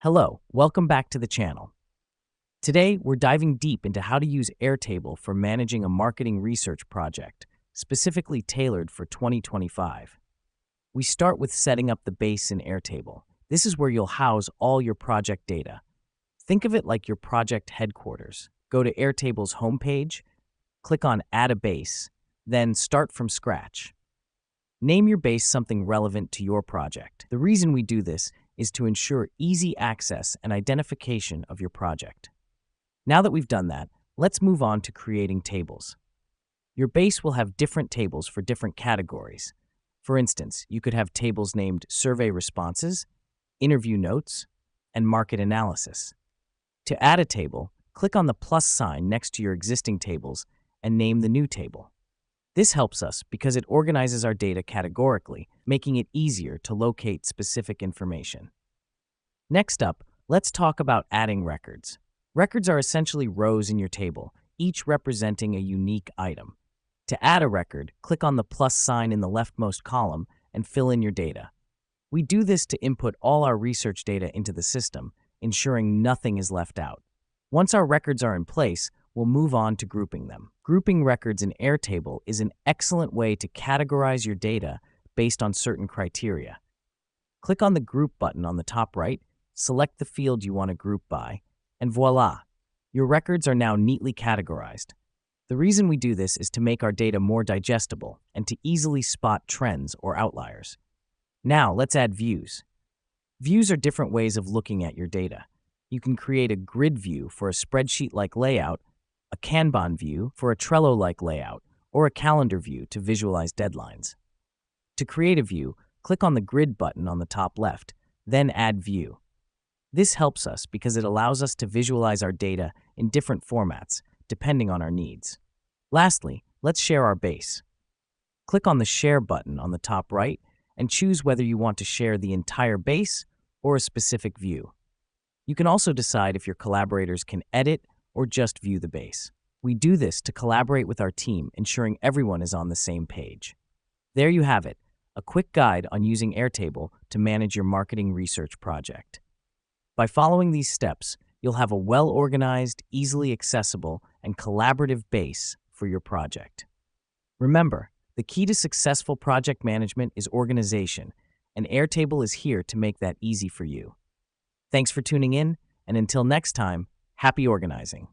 Hello, welcome back to the channel. Today, we're diving deep into how to use Airtable for managing a marketing research project, specifically tailored for 2025. We start with setting up the base in Airtable. This is where you'll house all your project data. Think of it like your project headquarters. Go to Airtable's homepage, click on Add a Base, then Start from Scratch. Name your base something relevant to your project. The reason we do this is to ensure easy access and identification of your project. Now that we've done that, let's move on to creating tables. Your base will have different tables for different categories. For instance, you could have tables named Survey Responses, Interview Notes, and Market Analysis. To add a table, click on the plus sign next to your existing tables and name the new table. This helps us because it organizes our data categorically, making it easier to locate specific information. Next up, let's talk about adding records. Records are essentially rows in your table, each representing a unique item. To add a record, click on the plus sign in the leftmost column and fill in your data. We do this to input all our research data into the system, ensuring nothing is left out. Once our records are in place, we'll move on to grouping them. Grouping records in Airtable is an excellent way to categorize your data based on certain criteria. Click on the Group button on the top right, select the field you want to group by, and voila! Your records are now neatly categorized. The reason we do this is to make our data more digestible and to easily spot trends or outliers. Now, let's add views. Views are different ways of looking at your data. You can create a grid view for a spreadsheet-like layout, a Kanban view for a Trello-like layout, or a calendar view to visualize deadlines. To create a view, click on the Grid button on the top left, then Add View. This helps us because it allows us to visualize our data in different formats, depending on our needs. Lastly, let's share our base. Click on the Share button on the top right and choose whether you want to share the entire base or a specific view. You can also decide if your collaborators can edit or just view the base. We do this to collaborate with our team, ensuring everyone is on the same page. There you have it, a quick guide on using Airtable to manage your marketing research project. By following these steps, you'll have a well-organized, easily accessible, and collaborative base for your project. Remember, the key to successful project management is organization, and Airtable is here to make that easy for you. Thanks for tuning in, and until next time, happy organizing.